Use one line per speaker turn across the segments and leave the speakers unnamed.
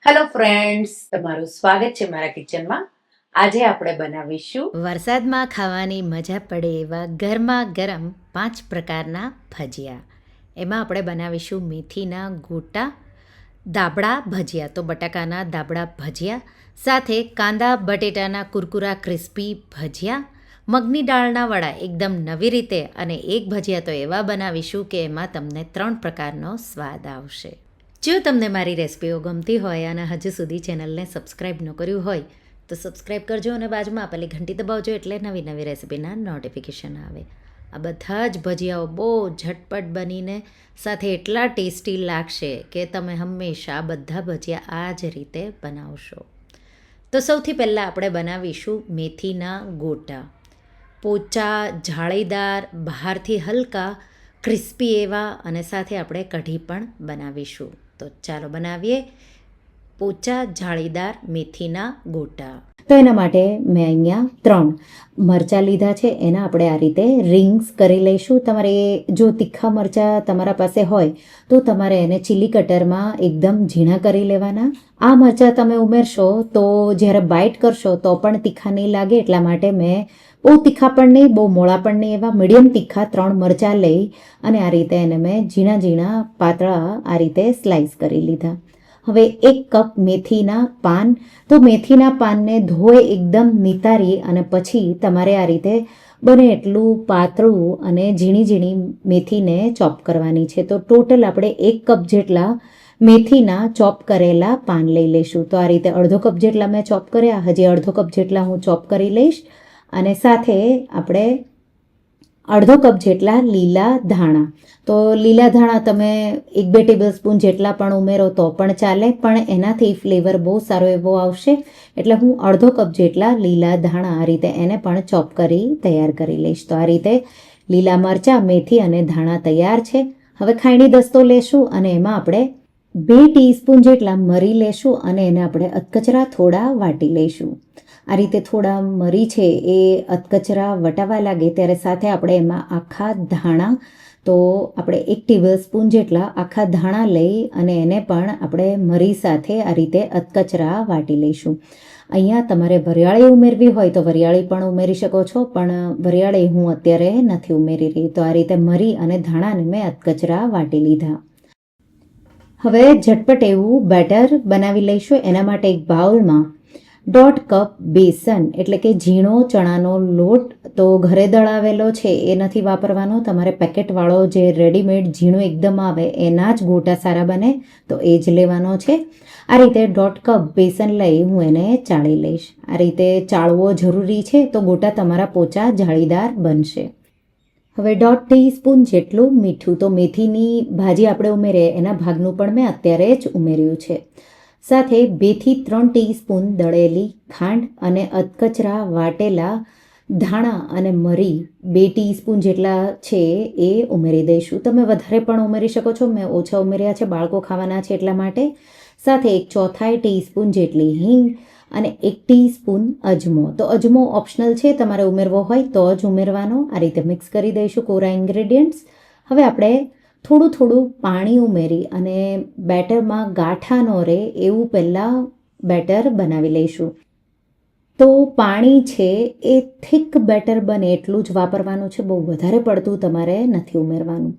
Hello friends, તમારું સ્વાગત છે મારા કિચનમાં. આજે આપણે બનાવીશું
વરસાદમાં ખાવાની મજા પડે એવા ગરમા ગરમ 5 પ્રકારના ભજીયા. એમાં આપણે બનાવીશું મેથીના ગોટા, દાબડા ભજીયા, તો બટાકાના દાબડા ભજીયા, સાથે કાંદા બટેટાના કુરકુરા ક્રિસ્પી ભજીયા, મગની દાળના વડા એકદમ નવી રીતે, અને એક ભજીયા તો એવા બનાવીશું કે એમાં તમને 3 પ્રકારનો સ્વાદ આવશે. જો તમને મારી રેસિપીઓ ગમતી હોય અને હજુ સુધી ચેનલને સબસ્ક્રાઈબ ન કર્યું હોય તો સબસ્ક્રાઈબ કરજો અને બાજુમાં આપેલી ઘંટી દબાવજો, એટલે નવી નવી રેસિપીના નોટિફિકેશન આવે. આ બધા જ ભજીયાઓ બહુ ઝટપટ બનીને સાથે એટલા ટેસ્ટી લાગશે કે તમે હંમેશા બધા ભજીયા આ જ રીતે બનાવશો. તો સૌથી પહેલાં આપણે બનાવીશું મેથીના ગોટા. પોચા, જાળીદાર, બહારથી હલકા, ક્રિસ્પી એવા, અને સાથે આપણે કઢી પણ બનાવીશું. તો ચાલો બનાવીએ પોચા જાળીદાર મેથીના ગોટા. તો એના માટે મેં અહીંયા 3 મરચાં લીધા છે. એના આપણે આ રીતે રિંગ્સ કરી લઈશું. તમારે જો તીખા મરચાં તમારા પાસે હોય તો તમારે એને ચીલી કટરમાં એકદમ ઝીણા કરી લેવાના. આ મરચાં તમે ઉમેરશો તો જ્યારે બાઇટ કરશો તો પણ તીખા નહીં લાગે, એટલા માટે મેં બહુ તીખા પણ નહીં, બહુ મોળા પણ નહીં, એવા મીડિયમ તીખા 3 મરચાં લઈ અને આ રીતે એને મેં ઝીણા ઝીણા પાતળા આ રીતે સ્લાઈસ કરી લીધા. હવે 1 કપ મેથીના પાન. તો મેથીના પાનને ધોઈ એકદમ નિતારી અને પછી તમારે આ રીતે બને એટલું પાતળું અને ઝીણી ઝીણી મેથીને ચોપ કરવાની છે. તો ટોટલ આપણે 1 કપ જેટલા મેથીના ચોપ કરેલા પાન લઈ લઈશું. તો આ રીતે અડધો કપ જેટલા મેં ચોપ કર્યા, હજી અડધો કપ જેટલા હું ચોપ કરી લઈશ. અને સાથે આપણે અડધો કપ જેટલા લીલા ધાણા. તો લીલા ધાણા તમે 1-2 ટેબલ સ્પૂન જેટલા પણ ઉમેરો તો પણ ચાલે, પણ એનાથી ફ્લેવર બહુ સારો એવો આવશે. એટલે હું અડધો કપ જેટલા લીલા ધાણા આ રીતે એને પણ ચોપ કરી તૈયાર કરી લઈશ. તો આ રીતે લીલા મરચાં, મેથી અને ધાણા તૈયાર છે. હવે ખાયણી દસ્તો લેશું અને એમાં આપણે 2 ટીસ્પૂન જેટલા મરી લેશું અને એને આપણે અધકચરા થોડા વાટી લઈશું. આ રીતે થોડા મરી છે એ અધકચરા વટાવા લાગે ત્યારે સાથે આપણે એમાં આખા ધાણા, તો આપણે 1 ટેબલ સ્પૂન જેટલા આખા ધાણા લઈ અને એને પણ આપણે મરી સાથે આ રીતે અધકચરા વાટી લઈશું. અહીંયા તમારે વરિયાળી ઉમેરવી હોય તો વરિયાળી પણ ઉમેરી શકો છો, પણ વરિયાળી હું અત્યારે નથી ઉમેરી રહી. તો આ રીતે મરી અને ધાણાને મેં અધકચરા વાટી લીધા. હવે ઝટપટ એવું બેટર બનાવી લઈશું. એના માટે એક બાઉલમાં 1.5 કપ બેસન એટલે કે ઝીણો ચણાનો લોટ, તો ઘરે દળાવેલો છે એ નથી વાપરવાનો, તમારે પેકેટવાળો જે રેડીમેડ ઝીણો એકદમ આવે એના જ ગોટા સારા બને તો એ જ લેવાનો છે. આ રીતે 1.5 કપ બેસન લઈ હું એને ચાળી લઈશ. આ રીતે ચાળવો જરૂરી છે તો ગોટા તમારા પોચા જાળીદાર બનશે. હવે 1.5 ટીસ્પૂન જેટલું મીઠું. તો મેથીની ભાજી આપણે ઉમેરીએ એના ભાગનું પણ મેં અત્યારે જ ઉમેર્યું છે. સાથે 2 થી 3 ટીસ્પૂન દળેલી ખાંડ અને અધકચરા વાટેલા ધાણા અને મરી 2 ટીસ્પૂન જેટલા છે એ ઉમેરી દઈશું. તમે વધારે પણ ઉમેરી શકો છો, મેં ઓછા ઉમેર્યા છે, બાળકો ખાવાના છે એટલા માટે. સાથે 1/4 ટીસ્પૂન જેટલી હિંગ અને 1 ટીસ્પૂન અજમો. તો અજમો ઓપ્શનલ છે, તમારે ઉમેરવો હોય તો જ ઉમેરવાનો. આ રીતે મિક્સ કરી દઈશું કોરા ઇન્ગ્રેડિયન્ટ્સ. હવે આપણે થોડું થોડું પાણી ઉમેરી અને બેટરમાં ગાંઠા ન રહે એવું પહેલાં બેટર બનાવી લઈશું. તો પાણી છે એ થીક બેટર બને એટલું જ વાપરવાનું છે, બહુ વધારે પડતું તમારે નથી ઉમેરવાનું.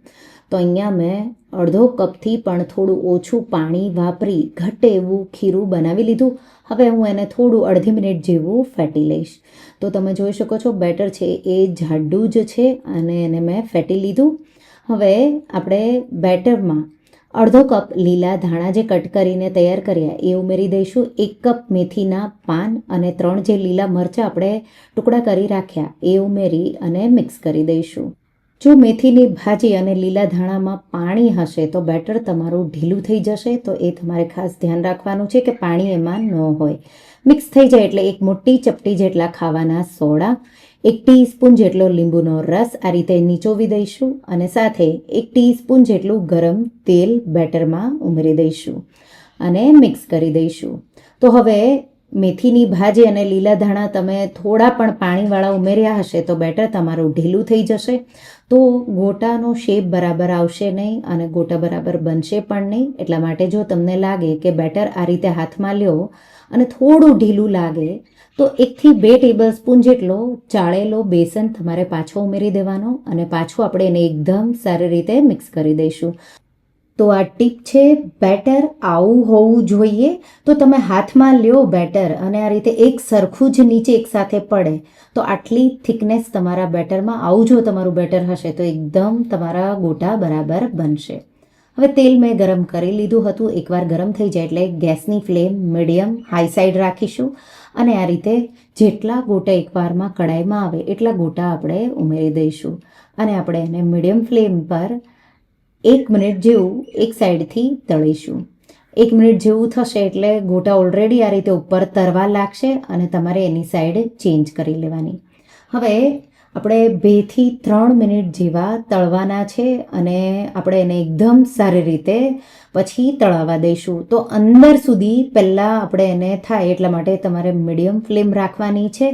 તો અહીંયા મેં અડધો કપથી પણ થોડું ઓછું પાણી વાપરી ઘટ્ટ એવું ખીરું બનાવી લીધું. હવે હું એને થોડું અડધી મિનિટ જેવું ફેટી લઈશ. તો તમે જોઈ શકો છો બેટર છે એ જાડું જ છે અને એને મેં ફેટી લીધું. હવે આપણે બેટરમાં અડધો કપ લીલા ધાણા જે કટ કરીને તૈયાર કર્યા એ ઉમેરી દઈશું. 1 કપ મેથીના પાન અને 3 જે લીલા મરચાં આપણે ટુકડા કરી રાખ્યા એ ઉમેરી અને મિક્સ કરી દઈશું. જો મેથીની ભાજી અને લીલા ધાણામાં પાણી હશે તો બેટર તમારું ઢીલું થઈ જશે, તો એ તમારે ખાસ ધ્યાન રાખવાનું છે કે પાણી એમાં ન હોય. મિક્સ થઈ જાય એટલે 1 મોટી ચપટી જેટલા ખાવાના સોડા, 1 ટીસ્પૂન જેટલો લીંબુનો રસ આ રીતે નીચોવી દઈશું અને સાથે 1 ટીસ્પૂન જેટલું ગરમ તેલ બેટરમાં ઉમેરી દઈશું અને મિક્સ કરી દઈશું. તો હવે મેથીની ભાજી અને લીલા ધાણા તમે થોડા પણ પાણીવાળા ઉમેર્યા હશે તો બેટર તમારું ઢીલું થઈ જશે, તો ગોટાનો શેપ બરાબર આવશે નહીં અને ગોટા બરાબર બનશે પણ નહીં. એટલા માટે જો તમને લાગે કે બેટર આ રીતે હાથમાં લ્યો અને થોડું ઢીલું લાગે તો 1 થી 2 ટેબલ સ્પૂન જેટલો ચાળેલો બેસન તમારે પાછો ઉમેરી દેવાનો અને પાછું આપણે એને એકદમ સારી રીતે મિક્સ કરી દઈશું. તો આ ટીપ છે, બેટર આવું હોવું જોઈએ. તો તમે હાથમાં લ્યો બેટર અને આ રીતે એક સરખું જ નીચે એકસાથે પડે તો આટલી થિકનેસ તમારા બેટરમાં આવું જો તમારું બેટર હશે તો એકદમ તમારા ગોટા બરાબર બનશે. હવે તેલ મેં ગરમ કરી લીધું હતું. એકવાર ગરમ થઈ જાય એટલે ગેસની ફ્લેમ મીડિયમ હાઈ સાઈડ રાખીશું અને આ રીતે જેટલા ગોટા એકવારમાં કડાઈમાં આવે એટલા ગોટા આપણે ઉમેરી દઈશું અને આપણે એને મીડિયમ ફ્લેમ પર 1 મિનિટ જેવું એક સાઈડથી તળીશું. 1 મિનિટ જેવું થશે એટલે ગોટા ઓલરેડી આ રીતે ઉપર તરવા લાગશે અને તમારે એની સાઈડ ચેન્જ કરી લેવાની. હવે આપણે 2 થી 3 મિનિટ જેવા તળવાના છે અને આપણે એને એકદમ સારી રીતે પછી તળાવવા દઈશું. તો અંદર સુધી પહેલાં આપણે એને થાય એટલા માટે તમારે મીડિયમ ફ્લેમ રાખવાની છે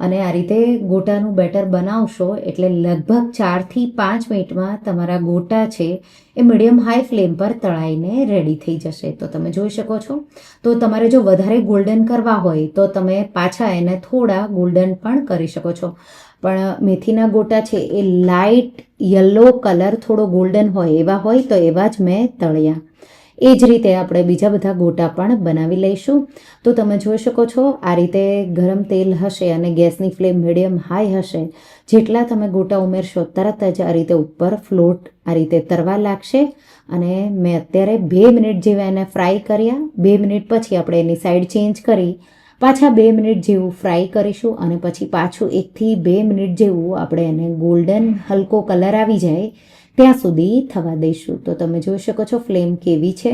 અને આ રીતે ગોટાનું બેટર બનાવશો એટલે લગભગ 4 થી 5 મિનિટમાં તમારા ગોટા છે એ મીડિયમ હાઈ ફ્લેમ પર તળાઈને રેડી થઈ જશે. તો તમે જોઈ શકો છો. તો તમારે જો વધારે ગોલ્ડન કરવા હોય તો તમે પાછા એને થોડા ગોલ્ડન પણ કરી શકો છો. પણ મેથીના ગોટા છે એ લાઇટ યલો કલર થોડો ગોલ્ડન હોય એવા તો એવા જ મેં તળ્યા. એ જ રીતે આપણે બીજા બધા ગોટા પણ બનાવી લઈશું. તો તમે જોઈ શકો છો આ રીતે ગરમ તેલ હશે અને ગેસની ફ્લેમ મીડિયમ હાઈ હશે. જેટલા તમે ગોટા ઉમેરશો તરત જ આ રીતે ઉપર ફ્લોટ આ રીતે તરવા લાગશે અને મેં અત્યારે 2 મિનિટ જેવા એને ફ્રાય કર્યા. 2 મિનિટ પછી આપણે એની સાઈડ ચેન્જ કરી પાછા 2 મિનિટ જેવું ફ્રાય કરીશું અને પછી પાછું 1 થી 2 મિનિટ જેવું આપણે એને ગોલ્ડન હલકો કલર આવી જાય ત્યાં સુધી થવા દઈશું. તો તમે જોઈ શકો છો ફ્લેમ કેવી છે.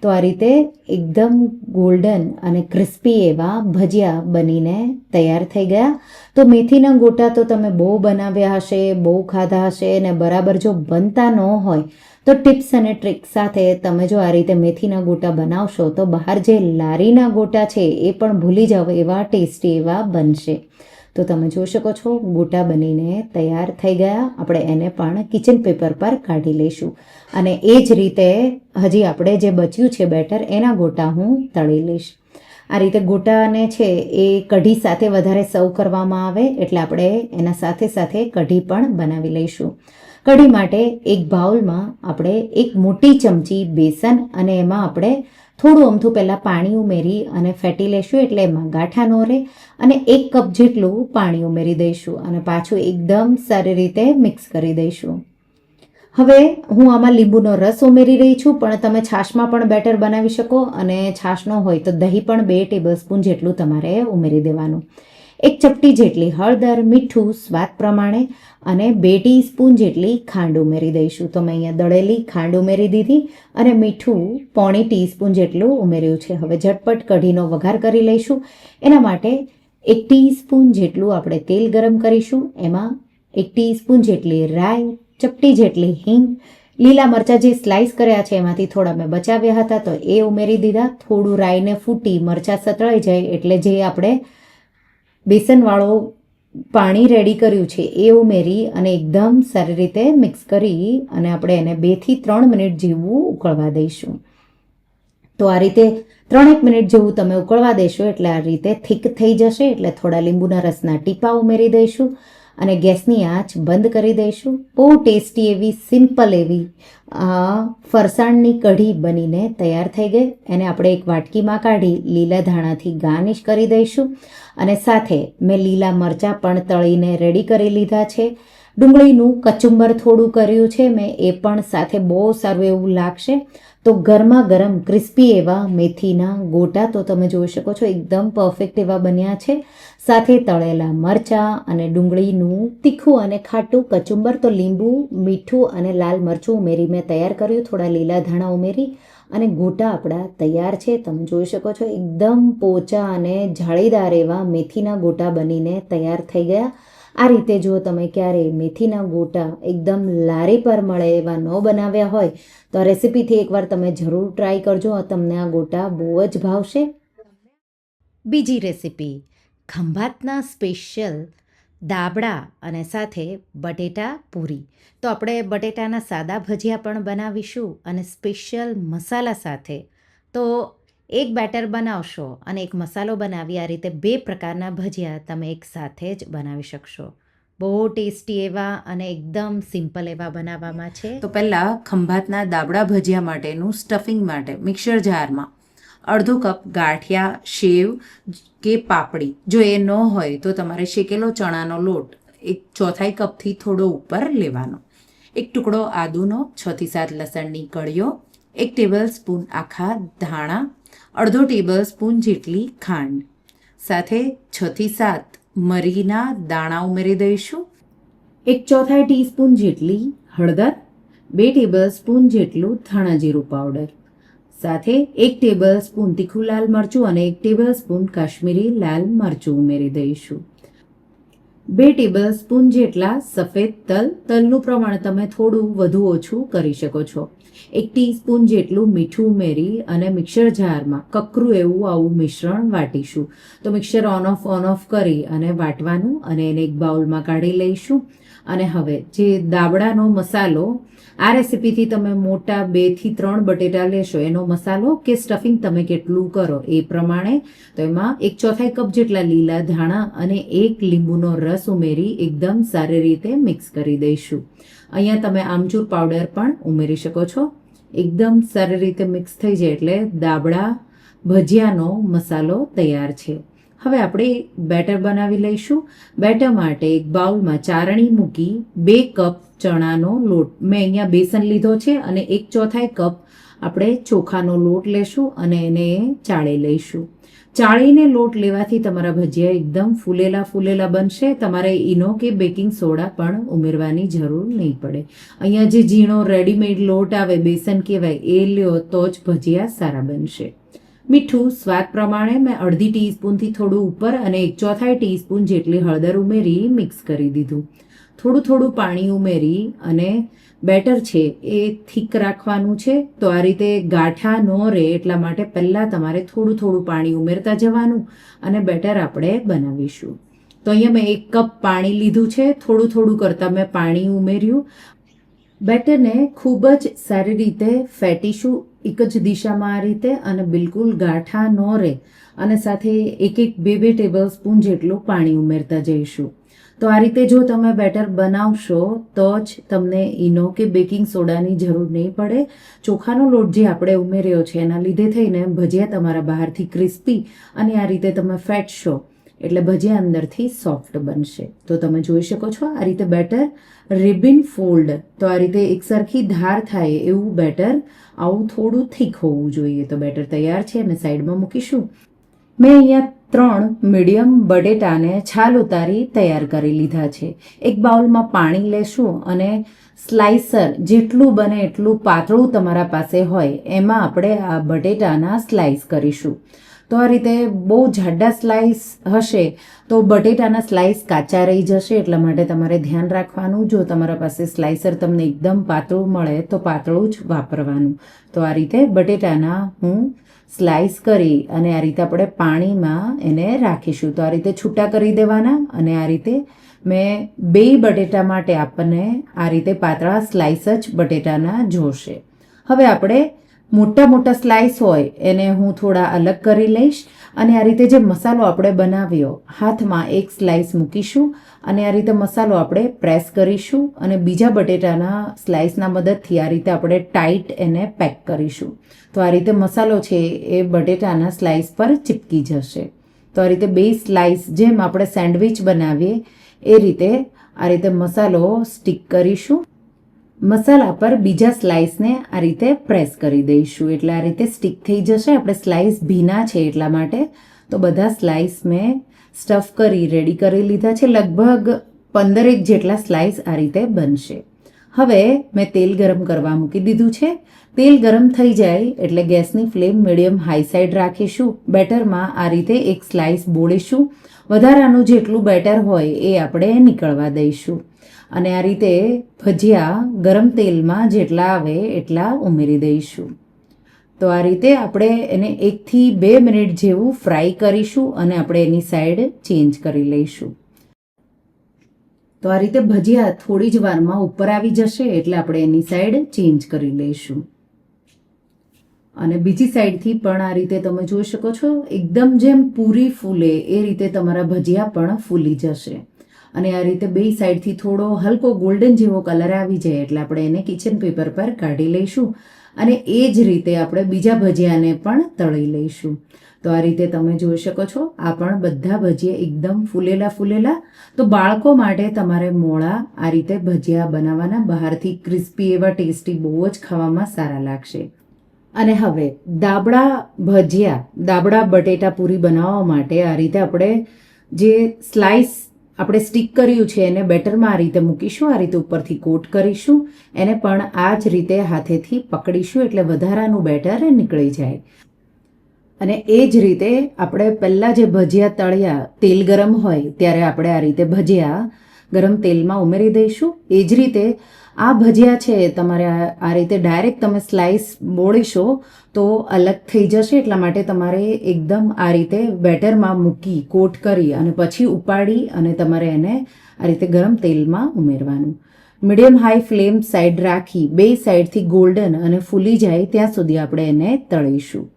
તો આ રીતે એકદમ ગોલ્ડન અને ક્રિસ્પી એવા ભજીયા બનીને તૈયાર થઈ ગયા. તો મેથીના ગોટા તો તમે બહુ બનાવ્યા હશે, બહુ ખાધા હશે અને બરાબર જો બનતા ન હોય તો ટિપ્સ અને ટ્રિક્સ સાથે તમે જો આ રીતે મેથીના ગોટા બનાવશો તો બહાર જે લારીના ગોટા છે એ પણ ભૂલી જાઓ એવા ટેસ્ટી એવા બનશે. તો તમે જોઈ શકો છો ગોટા બનીને તૈયાર થઈ ગયા. આપણે એને પણ કિચન પેપર પર કાઢી લઈશું અને એ જ રીતે હજી આપણે જે બચ્યું છે બેટર એના ગોટા હું તળી લઈશ. આ રીતે ગોટાને છે એ કઢી સાથે વધારે સર્વ કરવામાં આવે એટલે આપણે એના સાથે સાથે કઢી પણ બનાવી લઈશું. કઢી માટે એક બાઉલમાં આપણે 1 મોટી ચમચી બેસન અને એમાં આપણે થોડું અમથું પહેલાં પાણી ઉમેરી અને ફેટી લઈશું એટલે એમાં ગાંઠા ન રહે અને 1 કપ જેટલું પાણી ઉમેરી દઈશું અને પાછું એકદમ સારી રીતે મિક્સ કરી દઈશું. હવે હું આમાં લીંબુનો રસ ઉમેરી રહી છું પણ તમે છાશમાં પણ બેટર બનાવી શકો અને છાશ ન હોય તો દહીં પણ 2 ટેબલ સ્પૂન જેટલું તમારે ઉમેરી દેવાનું. 1 ચપટી જેટલી હળદર, મીઠું સ્વાદ પ્રમાણે અને 2 ટીસ્પૂન જેટલી ખાંડ ઉમેરી દઈશું. તો મેં અહીંયા દળેલી ખાંડ ઉમેરી દીધી અને મીઠું 1/4 ટીસ્પૂન જેટલું ઉમેર્યું છે. હવે ઝટપટ કઢીનો વઘાર કરી લઈશું. એના માટે 1 ટીસ્પૂન જેટલું આપણે તેલ ગરમ કરીશું. એમાં 1 ટીસ્પૂન જેટલી રાઈ, ચપટી જેટલી હિંગ, લીલા મરચાં જે સ્લાઇસ કર્યા છે એમાંથી થોડા મેં બચાવ્યા હતા તો એ ઉમેરી દીધા. થોડું રાઈને ફૂટી મરચાં સતળાઈ જાય એટલે જે આપણે બેસનવાળો પાણી રેડી કર્યું છે એ ઉમેરી અને એકદમ સારી રીતે મિક્સ કરી અને આપણે એને 2 થી 3 મિનિટ જેવું ઉકળવા દઈશું. તો આ રીતે 3 મિનિટ જેવું તમે ઉકળવા દેશો એટલે આ રીતે થીક થઈ જશે એટલે થોડા લીંબુના રસના ટીપા ઉમેરી દઈશું અને ગેસની આંચ બંધ કરી દઈશું. બહુ ટેસ્ટી એવી સિમ્પલ એવી ફરસાણની કઢી બનીને તૈયાર થઈ ગઈ. એને આપણે એક વાટકીમાં કાઢી લીલા ધાણાથી ગાર્નિશ કરી દઈશું અને સાથે મેં લીલા મરચાં પણ તળીને રેડી કરી લીધા છે. ડુંગળીનું કચુંબર થોડું કર્યું છે મેં એ પણ સાથે બહુ સારું એવું લાગશે. તો ગરમા ગરમ ક્રિસ્પી એવા મેથીના ગોટા તો તમે જોઈ શકો છો એકદમ પરફેક્ટ એવા બન્યા છે. સાથે તળેલા મરચાં અને ડુંગળીનું તીખું અને ખાટું કચુંબર તો લીંબુ, મીઠું અને લાલ મરચું ઉમેરી મેં તૈયાર કર્યું. થોડા લીલા ધાણા ઉમેરી અને ગોટા આપણા તૈયાર છે. તમે જોઈ શકો છો એકદમ પોચા અને જાળીદાર એવા મેથીના ગોટા બનીને તૈયાર થઈ ગયા. આ રીતે જો તમે ક્યારેય મેથીના ગોટા એકદમ લારી પર મળે એવા ન બનાવ્યા હોય તો આ રેસીપીથી એકવાર તમે જરૂર ટ્રાય કરજો. તમને આ ગોટા બહુ જ ભાવશે. બીજી રેસીપી ખંભાતના સ્પેશિયલ દાબડા અને સાથે બટેટા પૂરી. તો આપણે બટેટાના સાદા ભજીયા પણ બનાવીશું અને સ્પેશિયલ મસાલા સાથે. તો એક બેટર બનાવશો અને એક મસાલો બનાવી આ રીતે 2 પ્રકારના ભજીયા તમે એક સાથે જ બનાવી શકશો. બહુ ટેસ્ટી એવા અને એકદમ સિમ્પલ એવા બનાવવામાં છે.
તો પહેલાં ખંભાતના દાબડા ભજીયા માટેનું સ્ટફિંગ માટે મિક્સર જારમાં અડધો કપ ગાંઠિયા, સેવ કે પાપડી, જો એ ન હોય તો તમારે શેકેલો ચણાનો લોટ 1/4 કપથી થોડો ઉપર લેવાનો, એક ટુકડો આદુનો, 6 થી 7 લસણની કળીઓ, 1 ટેબલસ્પૂન આખા ધાણા, અડધો ટેબલસ્પૂન જેટલી ખાંડ, સાથે 6 થી 7 મરીના દાણા ઉમેરી દઈશું, 1/4 ટીસ્પૂન જેટલી હળદર, 2 ટેબલસ્પૂન જેટલું ધાણા જીરું પાવડર, સાથે 1 ટેબલસ્પૂન તીખું લાલ મરચું અને 1 ટેબલસ્પૂન કાશ્મીરી લાલ મરચું ઉમેરી દઈશું, 2 ટેબલસ્પૂન જેટલા સફેદ તલ, તલનું પ્રમાણ તમે થોડું વધુ ઓછું કરી શકો છો, 1 ટીસ્પૂન જેટલું મીઠું ઉમેરી અને મિક્સર જારમાં કકરું એવું આવું મિશ્રણ વાટીશું. તો મિક્સર ઓન ઓફ કરી અને વાટવાનું અને એને એક બાઉલમાં કાઢી લઈશું. અને હવે જે દાબડાનો મસાલો, આ રેસીપીથી તમે મોટા 2 થી 3 બટેટા લેશો, એનો મસાલો કે સ્ટફિંગ તમે કેટલું કરો એ પ્રમાણે. તો એમાં 1/4 કપ જેટલા લીલા ધાણા અને 1 લીંબુનો રસ ઉમેરી એકદમ સારી રીતે મિક્સ કરી દઈશું. અહીંયા તમે આમચૂર પાવડર પણ ઉમેરી શકો છો. એકદમ સારી રીતે મિક્સ થઈ જાય એટલે દાબડા ભજીયાનો મસાલો તૈયાર છે. હવે આપણે બેટર બનાવી લઈશું. બેટર માટે એક બાઉલમાં ચારણી મૂકી 2 કપ ચણાનો લોટ, મેં અહીંયા બેસન લીધો છે, અને 1/4 કપ આપણે ચોખાનો લોટ લેશું અને એને ચાળી લઈશું. ચાળીને લોટ લેવાથી તમારા ભજીયા એકદમ ફૂલેલા બનશે. તમારે ઈનો કે બેકિંગ સોડા પણ ઉમેરવાની જરૂર નહીં પડે. અહીંયા જે ઝીણો રેડીમેડ લોટ આવે, બેસન કહેવાય, એ લ્યો તો જ ભજીયા સારા બનશે. મીઠું સ્વાદ પ્રમાણે મેં અડધી ટીસ્પૂનથી થોડું ઉપર અને 1/4 ટીસ્પૂન જેટલી હળદર ઉમેરી મિક્સ કરી દીધું. થોડું પાણી ઉમેરી અને બેટર છે એ થીક રાખવાનું છે. તો આ રીતે ગાંઠા ન રહે એટલા માટે પહેલાં તમારે થોડું પાણી ઉમેરતા જવાનું અને બેટર આપણે બનાવીશું. તો અહીંયા મેં 1 કપ પાણી લીધું છે, થોડું કરતાં મેં પાણી ઉમેર્યું. બેટરને ખૂબ જ સારી રીતે ફેટીશું એક જ દિશામાં આ રીતે, અને બિલકુલ ગાંઠા ન રહે, અને સાથે 1-2 ટેબલસ્પૂન જેટલું પાણી ઉમેરતા જઈશું. તો આ રીતે જો તમે બેટર બનાવશો તો જ તમને ઈનો કે બેકિંગ સોડાની જરૂર નહીં પડે. ચોખાનો લોટ જે આપણે ઉમેર્યો છે એના લીધે થઈને ભજીયા તમારા બહારથી ક્રિસ્પી અને આ રીતે તમે ફેટશો એટલે ભજીયા અંદરથી સોફ્ટ બનશે. તો તમે જોઈ શકો છો આ રીતે બેટર રિબિન ફોલ્ડ, તો આ રીતે એકસરખી ધાર થાય એવું બેટર આવું થોડું થીક હોવું જોઈએ. તો બેટર તૈયાર છે અને સાઈડમાં મૂકીશું. મેં અહીંયા 3 મીડિયમ બટેટાને છાલ ઉતારી તૈયાર કરી લીધા છે. એક બાઉલમાં પાણી લેશું અને સ્લાઇસર જેટલું બને એટલું પાતળું તમારા પાસે હોય એમાં આપણે આ બટેટાના સ્લાઇસ કરીશું. તો આ રીતે બહુ જાડા સ્લાઇસ હશે તો બટેટાના સ્લાઇસ કાચા રહી જશે, એટલા માટે તમારે ધ્યાન રાખવાનું. જો તમારા પાસે સ્લાઇસર તમને એકદમ પાતળું મળે તો પાતળું જ વાપરવાનું. તો આ રીતે બટેટાના હું સ્લાઇસ કરી અને આ રીતે આપણે પાણીમાં એને રાખીશું. તો આ રીતે છૂટા કરી દેવાના, અને આ રીતે મેં 2 બટેટા માટે આપણને આ રીતે પાતળા સ્લાઇસ જ બટેટાના જોશે. હવે આપણે મોટા સ્લાઇસ હોય એને હું થોડા અલગ કરી લઈશ, અને આ રીતે જે મસાલો આપણે બનાવ્યો હાથમાં 1 સ્લાઇસ મૂકીશું અને આ રીતે મસાલો આપણે પ્રેસ કરીશું, અને બીજા બટેટાના સ્લાઇસના મદદથી આ રીતે આપણે ટાઈટ એને પેક કરીશું. તો આ રીતે મસાલો છે એ બટેટાના સ્લાઇસ પર ચીપકી જશે. તો આ રીતે 2 સ્લાઇસ જેમ આપણે સેન્ડવિચ બનાવીએ એ રીતે આ રીતે મસાલો સ્ટીક કરીશું. મસાલા પર બીજા સ્લાઇસને આ રીતે પ્રેસ કરી દઈશું એટલે આ રીતે સ્ટીક થઈ જશે. આપણે સ્લાઇસ ભીના છે એટલા માટે. તો બધા સ્લાઇસ મેં સ્ટફ કરી રેડી કરી લીધા છે. લગભગ 15 જેટલા સ્લાઇસ આ રીતે બનશે. હવે મેં તેલ ગરમ કરવા મૂકી દીધું છે. તેલ ગરમ થઈ જાય એટલે ગેસની ફ્લેમ મીડિયમ હાઈ સાઈડ રાખીશું. બેટરમાં આ રીતે 1 સ્લાઇસ બોળીશું. વધારાનું જેટલું બેટર હોય એ આપણે નીકળવા દઈશું, અને આ રીતે ભજીયા ગરમ તેલમાં જેટલા આવે એટલા ઉમેરી દઈશું. તો આ રીતે આપણે એને 1 થી 2 મિનિટ જેવું ફ્રાય કરીશું અને આપણે એની સાઈડ ચેન્જ કરી લઈશું. તો આ રીતે ભજીયા થોડી જ વારમાં ઉપર આવી જશે એટલે આપણે એની સાઈડ ચેન્જ કરી લઈશું. અને બીજી સાઈડથી પણ આ રીતે તમે જોઈ શકો છો એકદમ જેમ પૂરી ફૂલે એ રીતે તમારા ભજીયા પણ ફૂલી જશે. અને આ રીતે બે સાઈડથી થોડો હલકો ગોલ્ડન જેવો કલર આવી જાય એટલે આપણે એને કિચન પેપર પર કાઢી લઈશું અને એ જ રીતે આપણે બીજા ભજીયાને પણ તળી લઈશું. તો આ રીતે તમે જોઈ શકો છો આ પણ બધા ભજીયા એકદમ ફૂલેલા. તો બાળકો માટે તમારે મોળા આ રીતે ભજીયા બનાવવાના, બહારથી ક્રિસ્પી એવા ટેસ્ટી, બહુ જ ખાવામાં સારા લાગશે. અને હવે દાબડા બટેટા પૂરી બનાવવા માટે આ રીતે આપણે જે સ્લાઇસ આપણે સ્ટીક કર્યું છે એને બેટરમાં આ રીતે મૂકીશું, આ રીતે ઉપરથી કોટ કરીશું, એને પણ આ જ રીતે હાથેથી પકડીશું એટલે વધારાનું બેટર નીકળી જાય. અને એ જ રીતે આપણે પહેલાં જે ભજીયા તળ્યા, તેલ ગરમ હોય ત્યારે આપણે આ રીતે ભજીયા ગરમ તેલમાં ઉમેરી દઈશું. એ જ રીતે આ ભજીયા છે તમારે આ રીતે ડાયરેક્ટ તમે સ્લાઇસ બોળીશો તો અલગ થઈ જશે, એટલા માટે તમારે એકદમ આ રીતે બેટરમાં મૂકી કોટ કરી અને પછી ઉપાડી અને તમારે એને આ રીતે ગરમ તેલમાં ઉમેરવાનું. મીડિયમ હાઈ ફ્લેમ સાઈડ રાખી બે સાઈડથી ગોલ્ડન અને ફૂલી જાય ત્યાં સુધી આપણે એને તળીશું.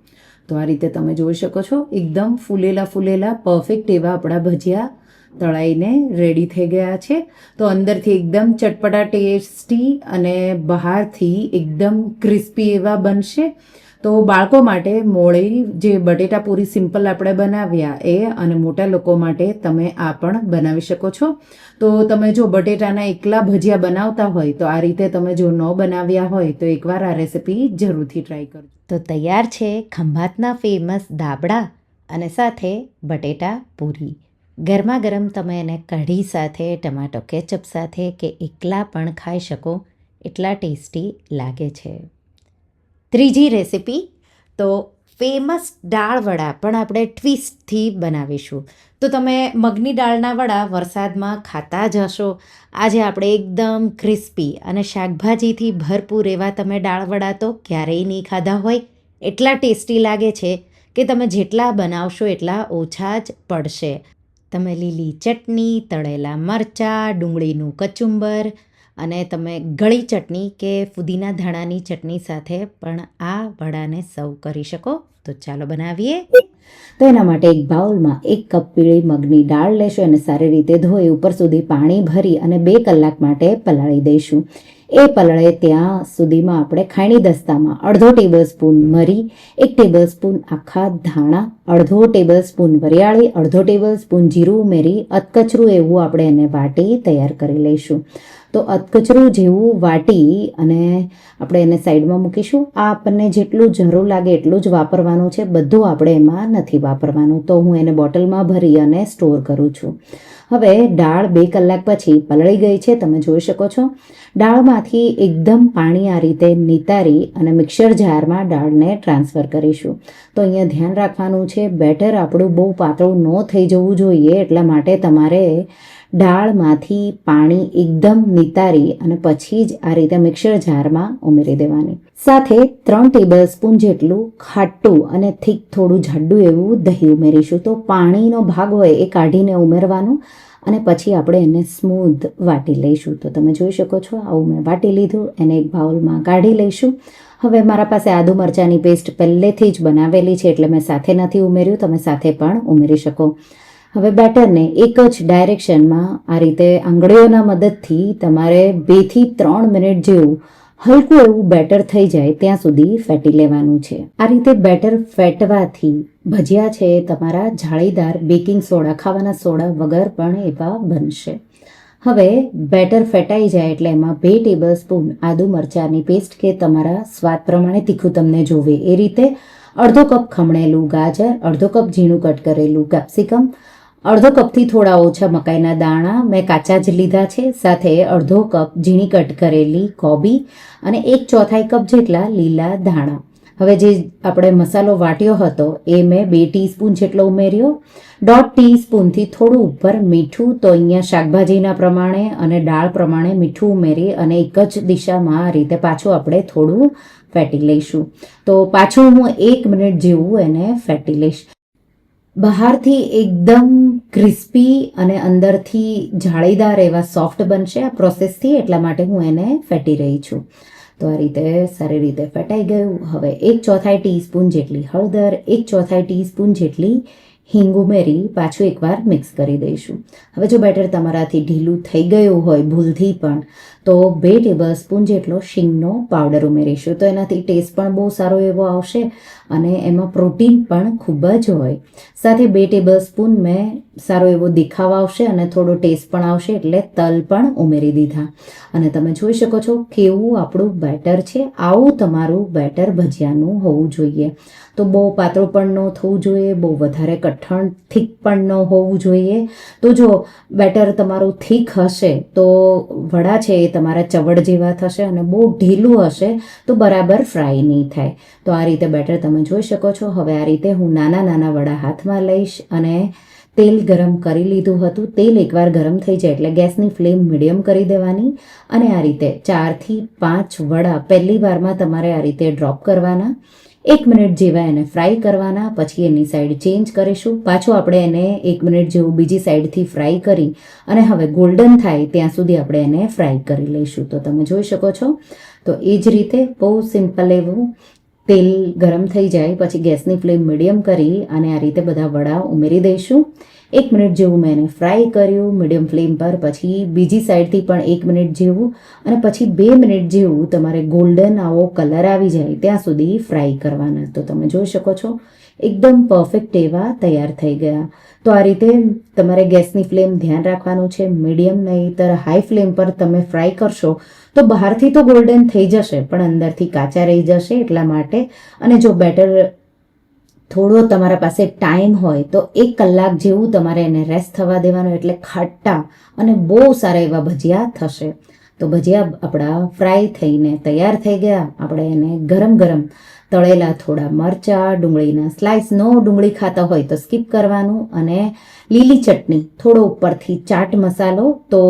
તો આ રીતે તમે જોઈ શકો છો એકદમ ફૂલેલા પરફેક્ટ એવા આપણા ભજીયા તળાઈને રેડી થઈ ગયા છે. તો અંદરથી એકદમ ચટપટા ટેસ્ટી અને બહારથી એકદમ ક્રિસ્પી એવા બનશે. તો બાળકો માટે મોળી જે બટેટા પૂરી સિમ્પલ આપણે બનાવ્યા એ અને મોટા લોકો માટે તમે આ પણ બનાવી શકો છો. તો તમે જો બટેટાના એકલા ભજીયા બનાવતા હોય તો આ રીતે તમે જો ન બનાવ્યા હોય તો એકવાર આ રેસિપી જરૂરથી ટ્રાય કરજો.
તો તૈયાર છે ખંભાતના ફેમસ દાબડા અને સાથે બટેટા પૂરી. ગરમા ગરમ તમે એને કઢી સાથે, ટમાટો કેચઅપ સાથે કે એકલા પણ ખાઈ શકો એટલા ટેસ્ટી લાગે છે. ત્રીજી રેસિપી તો ફેમસ દાળ વડા પણ આપણે ટ્વિસ્ટથી બનાવીશું. તો તમે મગની દાળના વડા વરસાદમાં ખાતા જ હશો. આજે આપણે એકદમ ક્રિસ્પી અને શાકભાજીથી ભરપૂર એવા તમે દાળ વડા તો ક્યારેય નહીં ખાધા હોય, એટલા ટેસ્ટી લાગે છે કે તમે જેટલા બનાવશો એટલા ઓછા જ પડશે. તમે લીલી ચટણી, તળેલા મરચાં, ડુંગળીનું કચુંબર અને તમે ગળી ચટણી કે ફુદીના ધાણાની ચટણી સાથે પણ આ વડાને સર્વ કરી શકો. તો ચાલો બનાવીએ.
તો એના માટે એક બાઉલમાં 1 કપ પીળી મગની દાળ લેશું અને સારી રીતે ધોઈ ઉપર સુધી પાણી ભરી અને 2 કલાક માટે પલાળી દઈશું. એ પલળે ત્યાં સુધીમાં આપણે ખાયણી દસ્તામાં અડધો ટેબલ સ્પૂન મરી, 1 ટેબલ સ્પૂન આખા ધાણા, અડધો ટેબલ સ્પૂન વરિયાળી, અડધો ટેબલ સ્પૂન જીરું ઉમેરી અધકચરું એવું આપણે એને વાટી તૈયાર કરી લઈશું. તો અધકચરું જેવું વાટી અને આપણે એને સાઈડમાં મૂકીશું. આ આપણને જેટલું જરૂર લાગે એટલું જ વાપરવાનું છે, બધું આપણે એમાં નથી વાપરવાનું. તો હું એને બોટલમાં ભરી અને સ્ટોર કરું છું. હવે દાળ 2 કલાક પછી પલળી ગઈ છે, તમે જોઈ શકો છો. દાળમાંથી એકદમ પાણી આ રીતે નિતારી અને મિક્સર જારમાં દાળને ટ્રાન્સફર કરીશું. તો અહીંયા ધ્યાન રાખવાનું છે, બેટર આપણું બહુ પાતળું ન થઈ જવું જોઈએ, એટલા માટે તમારે દાળમાંથી પાણી એકદમ નિતારી અને પછી જ આ રીતે મિક્સર જારમાં ઉમેરી દેવાની. સાથે 3 ટેબલ સ્પૂન જેટલું ખાટું અને થીક થોડું જાડું એવું દહીં ઉમેરીશું. તો પાણીનો ભાગ હોય એ કાઢીને ઉમેરવાનું અને પછી આપણે એને સ્મૂધ વાટી લઈશું. તો તમે જોઈ શકો છો આવું મેં વાટી લીધું, એને એક બાઉલમાં કાઢી લઈશું. હવે મારા પાસે આદુ મરચાંની પેસ્ટ પહેલેથી જ બનાવેલી છે એટલે મેં સાથે નથી ઉમેર્યું, તમે સાથે પણ ઉમેરી શકો. હવે બેટરને એક જ ડાયરેક્શનમાં આ રીતે આંગળીઓના મદદથી તમારે 2 થી 3 મિનિટ જેવું હલકું એવું બેટર થઈ જાય ત્યાં સુધી ફેટી લેવાનું છે. આ રીતે બેટર ફેટવાથી ભજીયા છે તમારા જાળીદાર બેકિંગ સોડા, ખાવાના સોડા વગર પણ એવા બનશે. હવે બેટર ફેટાઈ જાય એટલે એમાં 2 ટેબલ સ્પૂન આદુ મરચાંની પેસ્ટ કે તમારા સ્વાદ પ્રમાણે તીખું તમને જોવે એ રીતે, અડધો કપ ખમણેલું ગાજર, અડધો કપ ઝીણું કટ કરેલું કેપ્સિકમ, અડધો કપથી થોડા ઓછા મકાઈના દાણા મેં કાચા જ લીધા છે, સાથે અડધો કપ ઝીણી કટ કરેલી કોબી અને 1/4 કપ જેટલા લીલા ધાણા. હવે જે આપણે મસાલો વાટ્યો હતો એ મેં 2 ટીસ્પૂન જેટલો ઉમેર્યો. 1/2 ટીસ્પૂનથી થોડું ઉપર મીઠું, તો અહીંયા શાકભાજીના પ્રમાણે અને દાળ પ્રમાણે મીઠું ઉમેરી અને એક જ દિશામાં આ રીતે પાછું આપણે થોડું ફેટી લઈશું. તો પાછું હું 1 મિનિટ જેવું એને ફેટી લઈશ. બહારથી એકદમ ક્રિસ્પી અને અંદરથી જાળીદાર એવા સોફ્ટ બનશે આ પ્રોસેસથી, એટલા માટે હું એને ફેટી રહી છું. તો આ રીતે સારી રીતે ફેટાઈ ગયું. હવે 1/4 ટીસ્પૂન જેટલી હળદર, 1/4 ટીસ્પૂન જેટલી હિંગ ઉમેરી પાછું એકવાર મિક્સ કરી દઈશું. હવે જો બેટર તમારાથી ઢીલું થઈ ગયું હોય ભૂલથી પણ, તો 2 ટેબલસ્પૂન જેટલો શીંગનો પાવડર ઉમેરીશું. તો એનાથી ટેસ્ટ પણ બહુ સારો એવો આવશે અને એમાં પ્રોટીન પણ ખૂબ જ હોય. સાથે 2 ટેબલસ્પૂન મેં સારો એવો દેખાવ આવશે અને થોડો ટેસ્ટ પણ આવશે એટલે તલ પણ ઉમેરી દીધા. અને તમે જોઈ શકો છો કેવું આપણું બેટર છે. આવું તમારું બેટર ભજીયાનું હોવું જોઈએ. તો બહુ પાતળું પણ ન થવું જોઈએ, બહુ વધારે કઠણ થીક પણ ન હોવું જોઈએ. તો જો બેટર તમારું થીક હશે તો વડા છે એ તમારા ચવડ જેવા થશે અને બહુ ઢીલું હશે તો બરાબર ફ્રાય નહીં થાય. તો આ રીતે બેટર તમે જોઈ શકો છો. હવે આ રીતે હું નાના નાના વડા હાથમાં લઈશ અને તેલ ગરમ કરી લીધું હતું. તેલ એકવાર ગરમ થઈ જાય એટલે ગેસની ફ્લેમ મીડિયમ કરી દેવાની અને આ રીતે 4 થી 5 વડા પહેલી વારમાં તમારે આ રીતે ડ્રોપ કરવાના. 1 મિનિટ જેવા એને ફ્રાય કરવાના, પછી એની સાઈડ ચેન્જ કરીશું. પાછું આપણે એને 1 મિનિટ જેવું બીજી સાઈડથી ફ્રાય કરી અને હવે ગોલ્ડન થાય ત્યાં સુધી આપણે એને ફ્રાય કરી લઈશું. તો તમે જોઈ શકો છો. તો એ જ રીતે બહુ સિમ્પલ એવું તેલ ગરમ થઈ જાય પછી ગેસની ફ્લેમ મીડિયમ કરી અને આ રીતે બધા વડા ઉમેરી દઈશું. 1 મિનિટ જેવું મેં એને ફ્રાય કર્યું મીડિયમ ફ્લેમ પર, પછી બીજી સાઈડથી પણ 1 મિનિટ જેવું અને પછી 2 મિનિટ જેવું તમારે ગોલ્ડન આવો કલર આવી જાય ત્યાં સુધી ફ્રાય કરવાના. તો તમે જોઈ શકો છો એકદમ પરફેક્ટ એવા તૈયાર થઈ ગયા. તો આ રીતે તમારે ગેસની ફ્લેમ ધ્યાન રાખવાનું છે, મીડિયમ નહીંતર હાઈ ફ્લેમ પર તમે ફ્રાય કરશો તો બહારથી તો ગોલ્ડન થઈ જશે પણ અંદરથી કાચા રહી જશે. એટલા માટે અને જો બેટર થોડો તમારા પાસે ટાઈમ હોય તો 1 કલાક જેવું તમારે એને રેસ્ટ થવા દેવાનું, એટલે ખાટા અને બહુ સારા એવા ભજીયા થશે. તો ભજીયા આપણા ફ્રાય થઈને તૈયાર થઈ ગયા. આપણે એને ગરમ ગરમ તળેલા થોડા મરચાં, ડુંગળીના સ્લાઇસ, નો ડુંગળી ખાતા હોય તો સ્કીપ કરવાનું, અને લીલી ચટણી, થોડો ઉપરથી ચાટ મસાલો. તો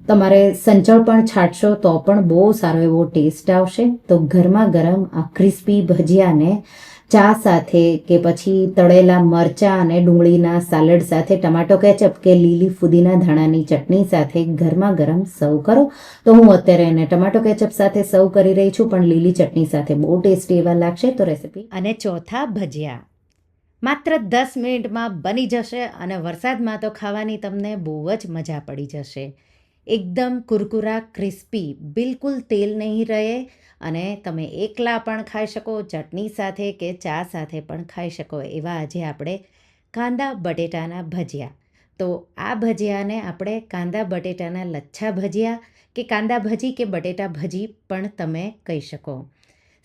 તમારે સંચળ પણ છાંટશો તો પણ બહુ સારો એવો ટેસ્ટ આવશે. તો ગરમા ગરમ આ ક્રિસ્પી ભજીયાને ચા સાથે કે પછી તળેલા મરચાં અને ડુંગળીના સાલડ સાથે, ટમાટો કેચઅપ કે લીલી ફુદીના ધાણાની ચટણી સાથે ગરમા ગરમ સર્વ કરો. તો હું અત્યારે એને ટમાટો કેચઅપ સાથે સર્વ કરી રહી છું, પણ લીલી ચટણી સાથે બહુ ટેસ્ટી એવા લાગશે. તો રેસીપી
અને ચોથા ભજીયા માત્ર 10 મિનિટમાં બની જશે અને વરસાદમાં તો ખાવાની તમને બહુ જ મજા પડી જશે. એકદમ કુરકુરા ક્રિસ્પી, બિલકુલ તેલ નહીં રહે અને તમે એકલા પણ ખાઈ શકો, ચટણી સાથે કે ચા સાથે પણ ખાઈ શકો એવા આજે આપણે કાંદા બટેટાના ભજીયા. તો આ ભજીયાને આપણે કાંદા બટેટાના લચ્છા ભજીયા કે કાંદા ભજી કે બટેટા ભજી પણ તમે કહી શકો.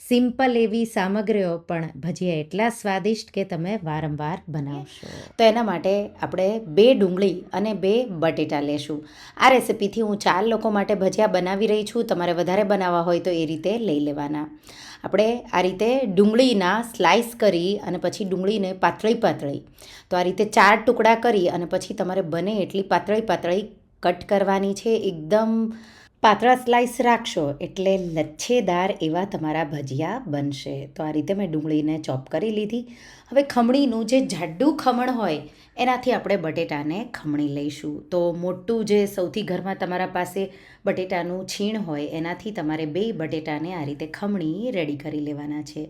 સિમ્પલ એવી સામગ્રીઓ પણ ભજીયા એટલા સ્વાદિષ્ટ કે તમે વારંવાર બનાવશો. તો એના માટે આપણે 2 ડુંગળી અને 2 બટેટા લેશું. આ રેસિપીથી હું 4 લોકો માટે ભજીયા બનાવી રહી છું. તમારે વધારે બનાવવા હોય તો એ રીતે લઈ લેવાના. આપણે આ રીતે ડુંગળીના સ્લાઇસ કરી અને પછી ડુંગળીને પાતળી તો આ રીતે 4 ટુકડા કરી અને પછી તમારે બને એટલી પાતળી કટ કરવાની છે. એકદમ પાતળા સ્લાઇસ રાખશો એટલે લચ્છેદાર એવા તમારા ભજીયા બનશે. તો આ રીતે મેં ડુંગળીને ચોપ કરી લીધી. હવે ખમણીનું જે જાડું ખમણ હોય એનાથી આપણે બટેટાને ખમણી લઈશું. તો મોટું જે સૌથી ઘરમાં તમારા પાસે બટેટાનું છીણ હોય એનાથી તમારે 2 બટેટાને આ રીતે ખમણી રેડી કરી લેવાના છે.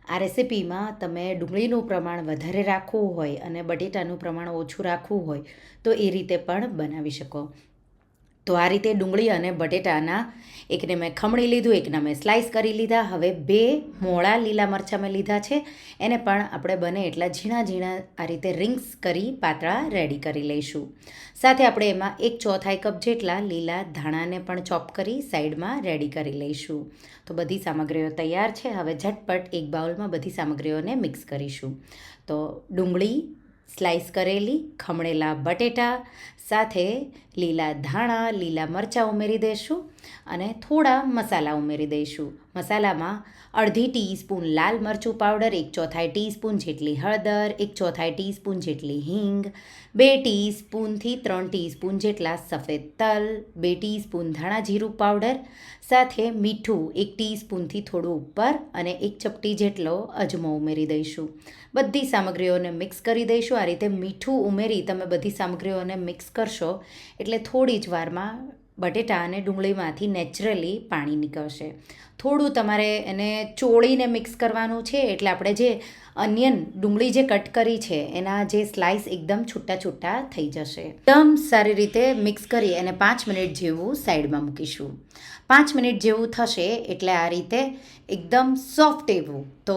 આ રેસિપીમાં તમે ડુંગળીનું પ્રમાણ વધારે રાખવું હોય અને બટેટાનું પ્રમાણ ઓછું રાખવું હોય તો એ રીતે પણ બનાવી શકો. તો આ રીતે ડુંગળી અને બટેટાના એકને મેં ખમણી લીધું, એકને મેં સ્લાઇસ કરી લીધા. હવે 2 મોળા લીલા મરચાં મેં લીધા છે, એને પણ આપણે બને એટલા ઝીણા આ રીતે રિંગ્સ કરી પાતળા રેડી કરી લઈશું. સાથે આપણે એમાં 1/4 કપ જેટલા લીલા ધાણાને પણ ચોપ કરી સાઈડમાં રેડી કરી લઈશું. તો બધી સામગ્રીઓ તૈયાર છે. હવે ઝટપટ એક બાઉલમાં બધી સામગ્રીઓને મિક્સ કરીશું. તો ડુંગળી સ્લાઇસ કરેલી, ખમણેલા બટેટા સાથે લીલા ધાણા, લીલા મરચાં ઉમેરી દઈશું અને થોડા મસાલા ઉમેરી દઈશું. મસાલામાં અડધી ટીસ્પૂન લાલ મરચું પાવડર, 1/4 ટીસ્પૂન જેટલી હળદર, 1/4 ટીસ્પૂન જેટલી હિંગ, 2 ટીસ્પૂનથી 3 ટીસ્પૂન જેટલા સફેદ તલ, 2 ટીસ્પૂન ધાણા જીરું પાવડર, સાથે મીઠું 1 ટીસ્પૂનથી થોડું ઉપર અને 1 ચપટી જેટલો અજમો ઉમેરી દઈશું. બધી સામગ્રીઓને મિક્સ કરી દઈશું. આ રીતે મીઠું ઉમેરી તમે બધી સામગ્રીઓને મિક્સ કરશો એટલે થોડી જ વારમાં બટેટા અને ડુંગળીમાંથી નેચરલી પાણી નીકળશે. થોડું તમારે એને ચોળીને મિક્સ કરવાનું છે, એટલે આપણે જે અનિયન ડુંગળી જે કટ કરી છે એના જે સ્લાઇસ એકદમ છૂટા છૂટા થઈ જશે. એકદમ સારી રીતે મિક્સ કરી અને 5 મિનિટ જેવું સાઈડમાં મૂકીશું. 5 મિનિટ જેવું થશે એટલે આ રીતે એકદમ સોફ્ટ એવું, તો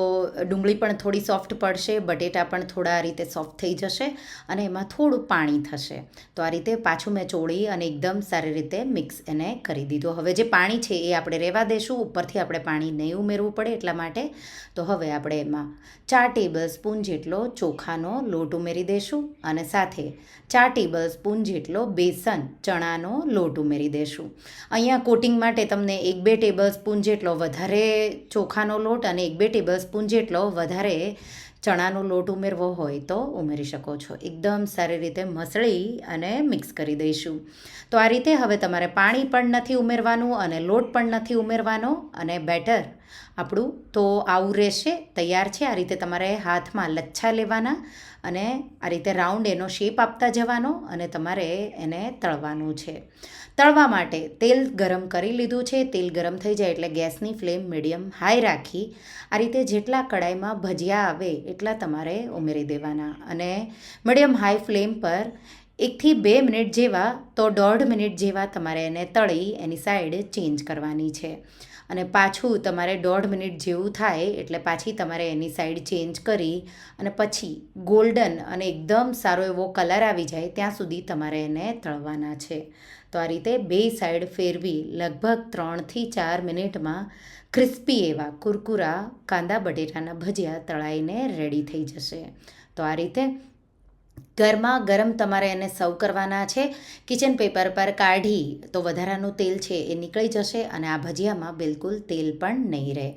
ડુંગળી પણ થોડી સોફ્ટ પડશે, બટેટા પણ થોડા આ રીતે સોફ્ટ થઈ જશે અને એમાં થોડું પાણી થશે. તો આ રીતે પાછું મેં ચોળી અને એકદમ સારી રીતે મિક્સ એને કરી દીધું. હવે જે પાણી છે એ આપણે રહેવા દેશું, ઉપરથી આપણે પાણી નહીં ઉમેરવું પડે એટલા માટે. તો હવે આપણે એમાં 4 ટેબલસ્પૂન જેટલો ચોખાનો લોટ ઉમેરી દઈશું અને સાથે 4 ટેબલસ્પૂન જેટલો બેસન ચણાનો લોટ ઉમેરી દઈશું. અહીંયા કોટિંગ માટે તમને 1-2 ટેબલસ્પૂન જેટલો વધારે ચોખાનો લોટ અને 1-2 ટેબલસ્પૂન જેટલો વધારે ચણાનો લોટ ઉમેરવો હોય તો ઉમેરી શકો છો. એકદમ સારી રીતે મસળી અને મિક્સ કરી દઈશું. તો આ રીતે હવે તમારે પાણી પણ નથી ઉમેરવાનું અને લોટ પણ નથી ઉમેરવાનો અને બેટર આપણું તો આવું રહેશે, તૈયાર છે. આ રીતે તમારે હાથમાં લચ્છા લેવાના અને આ રીતે રાઉન્ડ એનો શેપ આપતા જવાનો અને તમારે એને તળવાનું છે. તળવા માટે તેલ ગરમ કરી લીધું છે. તેલ ગરમ થઈ જાય એટલે ગેસની ફ્લેમ મીડિયમ હાઈ રાખી આ રીતે જેટલા કડાઈમાં ભજીયા આવે એટલા તમારે ઉમેરી દેવાના અને મીડિયમ હાઈ ફ્લેમ પર 1થી 2 મિનિટ જેવા તો 1.5 મિનિટ જેવા તમારે એને તળી એની સાઈડ ચેન્જ કરવાની છે. અને પાછું તમારે 1.5 મિનિટ જેવું થાય એટલે પાછી તમારે એની સાઈડ ચેન્જ કરી અને પછી ગોલ્ડન અને એકદમ સારો એવો કલર આવી જાય ત્યાં સુધી તમારે એને તળવાના છે. તો આ રીતે બે સાઈડ ફેરવી લગભગ 3થી 4 મિનિટમાં ક્રિસ્પી એવા કુરકુરા કાંદા બટેટાના ભજીયા તળાઈને રેડી થઈ જશે. તો આ રીતે ગરમા ગરમ તમારે એને સર્વ કરવાના છે. કિચન પેપર પર કાઢી તો વધારાનું તેલ છે એ નીકળી જશે અને આ ભજીયામાં બિલકુલ તેલ પણ નહીં રહે.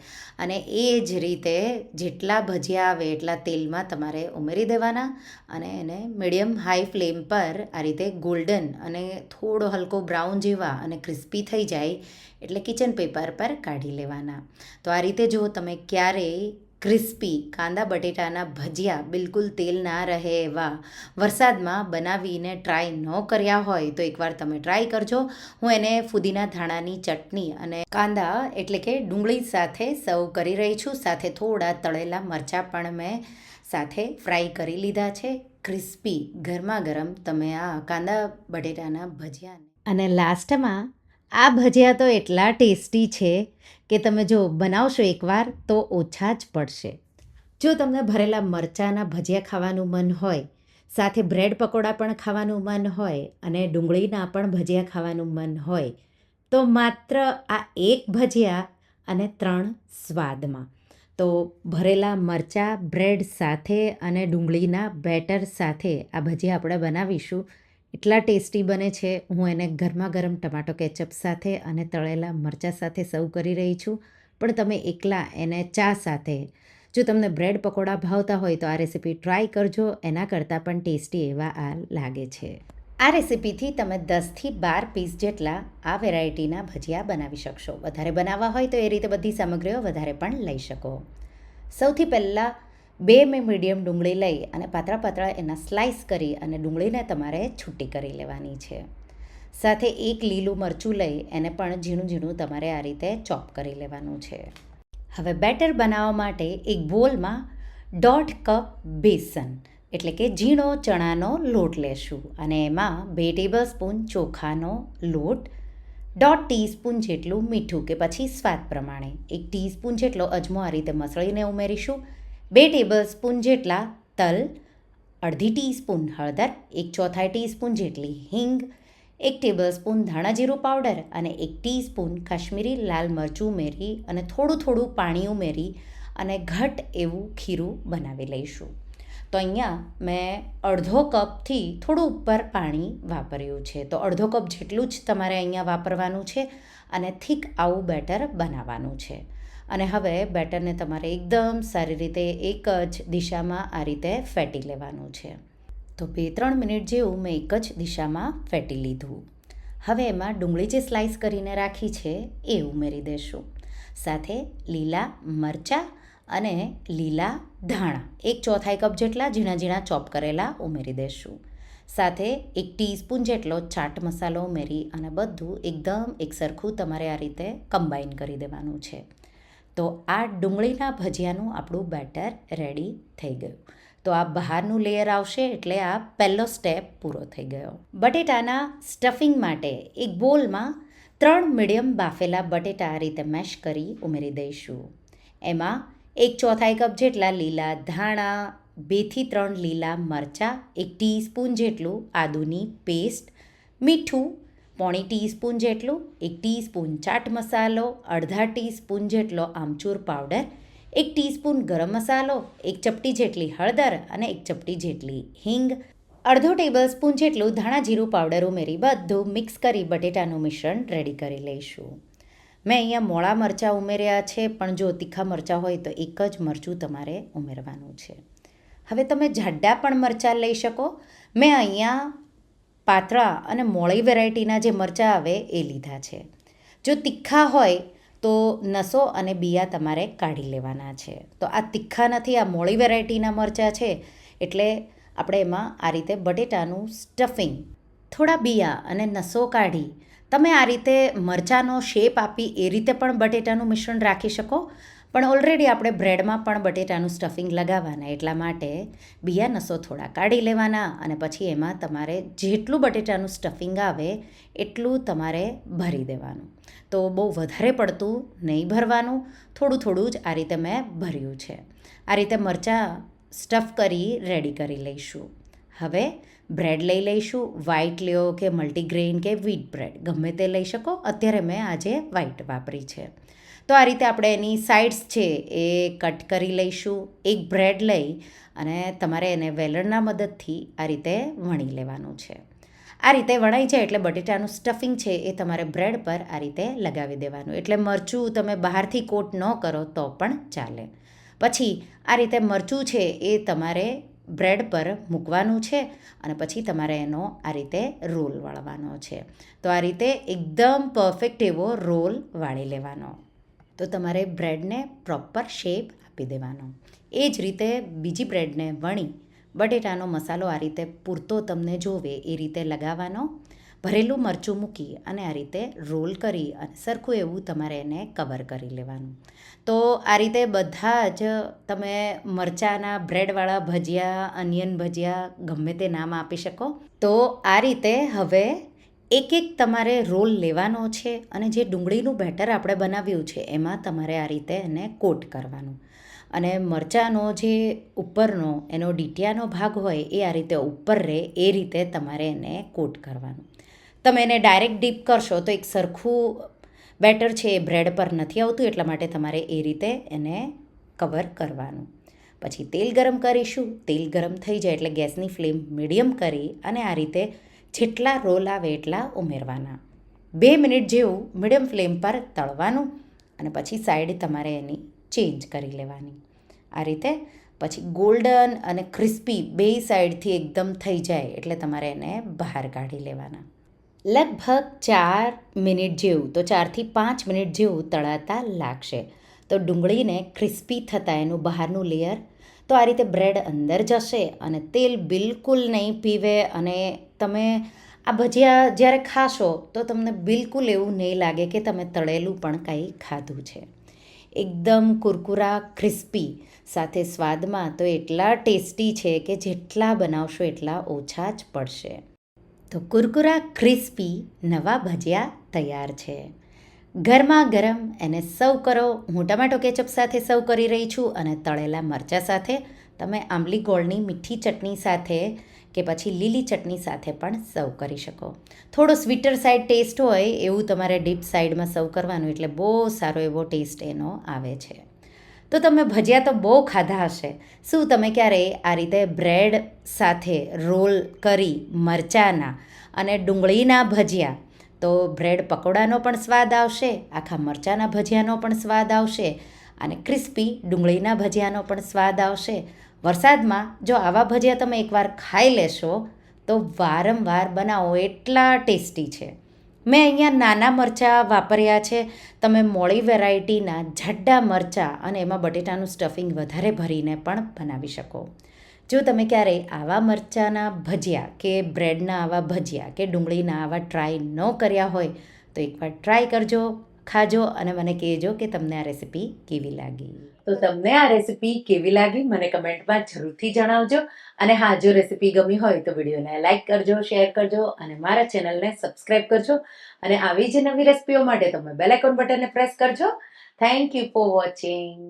અને એ જ રીતે જેટલા ભજીયા આવે એટલા તેલમાં તમારે ઉમેરી દેવાના અને એને મીડિયમ હાઈ ફ્લેમ પર આ રીતે ગોલ્ડન અને થોડો હલકો બ્રાઉન જેવા અને ક્રિસ્પી થઈ જાય એટલે કિચન પેપર પર કાઢી લેવાના. તો આ રીતે જો તમે ક્યારેય ક્રિસ્પી કાંદા બટેટાના ભજીયા બિલકુલ તેલ ના રહે એવા વરસાદમાં બનાવીને ટ્રાય ન કર્યા હોય તો એકવાર તમે ટ્રાય કરજો. હું એને ફુદીના ધાણાની ચટણી અને કાંદા એટલે કે ડુંગળી સાથે સર્વ કરી રહી છું. સાથે થોડા તળેલા મરચાં પણ મેં સાથે ફ્રાય કરી લીધા છે. ક્રિસ્પી ગરમા ગરમ તમે આ કાંદા બટેટાના ભજીયા અને લાસ્ટમાં આ ભજીયા તો એટલા ટેસ્ટી છે કે તમે જો બનાવશો એકવાર તો ઓછા જ પડશે. જો તમને ભરેલા મરચાંના ભજીયા ખાવાનું મન હોય, સાથે બ્રેડ પકોડા પણ ખાવાનું મન હોય અને ડુંગળીના પણ ભજીયા ખાવાનું મન હોય તો માત્ર આ એક ભજીયા અને 3 સ્વાદમાં. તો ભરેલા મરચાં બ્રેડ સાથે અને ડુંગળીના બેટર સાથે આ ભજીયા આપણે બનાવીશું. એટલા ટેસ્ટી બને છે. હું એને ગરમા ગરમ ટમાટો કેચઅપ સાથે અને તળેલા મરચાં સાથે સર્વ કરી રહી છું. પણ તમે એકલા એને ચા સાથે, જો તમને બ્રેડ પકોડા ભાવતા હોય તો આ રેસીપી ટ્રાય કરજો. એના કરતાં પણ ટેસ્ટી એવા આ લાગે છે. આ રેસીપીથી તમે 10થી 12 પીસ જેટલા આ વેરાયટીના ભજીયા બનાવી શકશો. વધારે બનાવવા હોય તો એ રીતે બધી સામગ્રીઓ વધારે પણ લઈ શકો. સૌથી પહેલાં 2 મેં મીડિયમ ડુંગળી લઈ અને પાતળા એના સ્લાઇસ કરી અને ડુંગળીને તમારે છૂટી કરી લેવાની છે. સાથે 1 લીલું મરચું લઈ એને પણ ઝીણું ઝીણું તમારે આ રીતે ચોપ કરી લેવાનું છે. હવે બેટર બનાવવા માટે એક બોલમાં 1.5 કપ બેસન એટલે કે ઝીણો ચણાનો લોટ લેશું અને એમાં 2 ટેબલસ્પૂન ચોખાનો લોટ, 1/2 ટીસ્પૂન જેટલું મીઠું કે પછી સ્વાદ પ્રમાણે, 1 ટીસ્પૂન જેટલો અજમો આ રીતે મસળીને ઉમેરીશું, 2 ટેબલસ્પૂન જેટલા તલ, અડધી ટીસ્પૂન હળદર, 1/4 ટીસ્પૂન જેટલી હિંગ, 1 ટેબલસ્પૂન ધાણા જીરું પાવડર અને 1 ટીસ્પૂન કાશ્મીરી લાલ મરચું ઉમેરી અને થોડું પાણી ઉમેરી અને ઘટ એવું ખીરું બનાવી લઈશું. તો અહીંયા મેં અડધો કપથી થોડું ઉપર પાણી વાપર્યું છે. તો અડધો કપ જેટલું જ તમારે અહીંયા વાપરવાનું છે અને થીક આવું બેટર બનાવવાનું છે. અને હવે બેટરને તમારે એકદમ સારી રીતે એક જ દિશામાં આ રીતે ફેટી લેવાનું છે. તો 2-3 મિનિટ જેવું મેં એક જ દિશામાં ફેટી લીધું. હવે એમાં ડુંગળી જે સ્લાઈસ કરીને રાખી છે એ ઉમેરી દઈશું. સાથે લીલા મરચાં અને લીલા ધાણા 1/4 કપ જેટલા ઝીણા ઝીણા ચોપ કરેલા ઉમેરી દઈશું. સાથે 1 ટીસ્પૂન જેટલો ચાટ મસાલો ઉમેરી અને બધું એકદમ એકસરખું તમારે આ રીતે કમ્બાઈન કરી દેવાનું છે. તો આ ડુંગળીના ભજીયાનું આપણું બેટર રેડી થઈ ગયું. તો આ બહારનું લેયર આવશે એટલે આ પહેલો સ્ટેપ પૂરો થઈ ગયો. બટેટાના સ્ટફિંગ માટે એક બોલમાં 3 મીડિયમ બાફેલા બટેટા આ રીતે મેશ કરી ઉમેરી દઈશું. એમાં 1/4 કપ જેટલા લીલા ધાણા, 2-3 લીલા મરચાં, 1 ટીસ્પૂન જેટલું આદુની પેસ્ટ, મીઠું 1/4 ટીસ્પૂન જેટલું, 1 ટીસ્પૂન ચાટ મસાલો, 1/2 ટીસ્પૂન જેટલો આમચૂર પાવડર, 1 ટીસ્પૂન ગરમ મસાલો, 1 ચપટી જેટલી હળદર અને 1 ચપટી જેટલી હિંગ, 1/2 ટેબલસ્પૂન જેટલું ધાણા જીરું પાવડર ઉમેરી બધું મિક્સ કરી બટેટાનું મિશ્રણ રેડી કરી લઈશું. મેં અહીંયા મોળા મરચાં ઉમેર્યા છે, પણ જો તીખા મરચાં હોય તો એક જ મરચું તમારે ઉમેરવાનું છે. હવે તમે જાડા પણ મરચાં લઈ શકો. મેં અહીંયા પાતળા અને મોળી વેરાયટીના જે મરચાં આવે એ લીધા છે. જો તીખા હોય તો નસો અને બિયા તમારે કાઢી લેવાના છે. તો આ તીખા નથી, આ મોળી વેરાયટીના મરચાં છે એટલે આપણે એમાં આ રીતે બટેટાનું સ્ટફિંગ, થોડા બિયા અને નસો કાઢી તમે આ રીતે મરચાંનો શેપ આપી એ રીતે પણ બટેટાનું મિશ્રણ રાખી શકો. પણ ઓલરેડી આપણે બ્રેડમાં પણ બટેટાનું સ્ટફિંગ લગાવવાના એટલા માટે બિયા નસો થોડા કાઢી લેવાના અને પછી એમાં તમારે જેટલું બટેટાનું સ્ટફિંગ આવે એટલું તમારે ભરી દેવાનું. તો બહુ વધારે પડતું નહીં ભરવાનું, થોડું થોડું જ આ રીતે મેં ભર્યું છે. આ રીતે મરચાં સ્ટફ કરી રેડી કરી લઈશું. હવે બ્રેડ લઈ લઈશું. વ્હાઈટ લ્યો કે મલ્ટીગ્રેઇન કે વ્હીટ બ્રેડ ગમે તે લઈ શકો. અત્યારે મેં આજે વ્હાઈટ વાપરી છે. તો આ રીતે આપણે એની સાઇડ્સ છે એ કટ કરી લઈશું. એક બ્રેડ લઈ અને તમારે એને વેલણના મદદથી આ રીતે વણી લેવાનું છે. આ રીતે વણાઈ જાય એટલે બટેટાનું સ્ટફિંગ છે એ તમારે બ્રેડ પર આ રીતે લગાવી દેવાનું. એટલે મરચું તમે બહારથી કોટ ન કરો તો પણ ચાલે. પછી આ રીતે મરચું છે એ તમારે બ્રેડ પર મૂકવાનું છે અને પછી તમારે એનો આ રીતે રોલ વાળવાનો છે. તો આ રીતે એકદમ પરફેક્ટ એવો રોલ વાળી લેવાનો. તો તમારે બ્રેડને પ્રોપર શેપ આપી દેવાનો. એ જ રીતે બીજી બ્રેડને વણી બટેટાનો મસાલો આ રીતે પૂરતો તમને જોવે એ રીતે લગાવવાનો. ભરેલું મરચું મૂકી અને આ રીતે રોલ કરી અને સરખું એવું તમારે એને કવર કરી લેવાનું. તો આ રીતે બધા જ તમે મરચાંના બ્રેડવાળા ભજીયા, અનિયન ભજીયા ગમે તે નામ આપી શકો. તો આ રીતે હવે એક એક તમારે રોલ લેવાનો છે અને જે ડુંગળીનું બેટર આપણે બનાવ્યું છે એમાં તમારે આ રીતે એને કોટ કરવાનું. અને મરચાંનો જે ઉપરનો એનો ડીટિયાનો ભાગ હોય એ આ રીતે ઉપર રહે એ રીતે તમારે એને કોટ કરવાનું. તમે એને ડાયરેક્ટ ડીપ કરશો તો એક સરખું બેટર છે એ બ્રેડ પર નથી આવતું, એટલા માટે તમારે એ રીતે એને કવર કરવાનું. પછી તેલ ગરમ કરીશું. તેલ ગરમ થઈ જાય એટલે ગેસની ફ્લેમ મીડિયમ કરી અને આ રીતે જેટલા રોલ આવે એટલા ઉમેરવાના. 2 મિનિટ જેવું મીડિયમ ફ્લેમ પર તળવાનું અને પછી સાઈડ તમારે એની ચેન્જ કરી લેવાની. આ રીતે પછી ગોલ્ડન અને ક્રિસ્પી બે સાઈડથી એકદમ થઈ જાય એટલે તમારે એને બહાર કાઢી લેવાના. લગભગ 4 મિનિટ જેવું, તો 4થી 5 મિનિટ જેવું તળાતા લાગશે. તો ડુંગળીને ક્રિસ્પી થતાં એનું બહારનું લેયર તો આ રીતે બ્રેડ અંદર જશે અને તેલ બિલકુલ નહીં પીવે અને તમે આ ભજીયા જ્યારે ખાશો તો તમને બિલકુલ એવું નહીં લાગે કે તમે તળેલું પણ કંઈ ખાધું છે. એકદમ કુરકુરા ક્રિસ્પી સાથે સ્વાદમાં તો એટલા ટેસ્ટી છે કે જેટલા બનાવશો એટલા ઓછા જ પડશે. તો કુરકુરા ક્રિસ્પી નવા ભજીયા તૈયાર છે. ગરમા ગરમ એને સર્વ કરો. હું ટમેટો કેચઅપ સાથે સર્વ કરી રહી છું અને તળેલા મરચાં સાથે. તમે આંબલી ગોળની મીઠી ચટણી સાથે કે પછી લીલી ચટણી સાથે પણ સર્વ કરી શકો. થોડો સ્વીટર સાઈડ ટેસ્ટ હોય એવું તમારે ડીપ સાઈડમાં સર્વ કરવાનું એટલે બહુ સારો એવો ટેસ્ટ એનો આવે છે. તો તમે ભજીયા તો બહુ ખાધા હશે. શું તમે ક્યારેય આ રીતે બ્રેડ સાથે રોલ કરી મરચાંના અને ડુંગળીના ભજીયા, તો બ્રેડ પકોડાનો પણ સ્વાદ આવશે, આખા મરચાંના ભજીયાનો પણ સ્વાદ આવશે અને ક્રિસ્પી ડુંગળીના ભજીયાનો પણ સ્વાદ આવશે. વરસાદમાં જો આવા ભજીયા તમે એકવાર ખાઈ લેશો તો વારંવાર બનાવો એટલા ટેસ્ટી છે. મેં અહીંયા નાના મરચાં વાપર્યા છે. તમે મોળી વેરાયટીના જાડા મરચાં અને એમાં બટેટાનું સ્ટફિંગ વધારે ભરીને પણ બનાવી શકો. જો તમે ક્યારેય આવા મરચાંના ભજીયા કે બ્રેડના આવા ભજીયા કે ડુંગળીના આવા ટ્રાય ન કર્યા હોય તો એકવાર ટ્રાય કરજો, ખાજો અને મને કહેજો કે તમને આ રેસીપી કેવી લાગી.
તો તમને આ રેસીપી કેવી લાગી મને કમેન્ટમાં જરૂરથી જણાવજો. અને હા, જો રેસીપી ગમી હોય તો વિડીયોને લાઈક કરજો, શેર કરજો અને મારા ચેનલને સબસ્ક્રાઈબ કરજો. અને આવી જ નવી રેસીપીઓ માટે તમે બેલ આઇકોન બટનને પ્રેસ કરજો. Thank you for watching.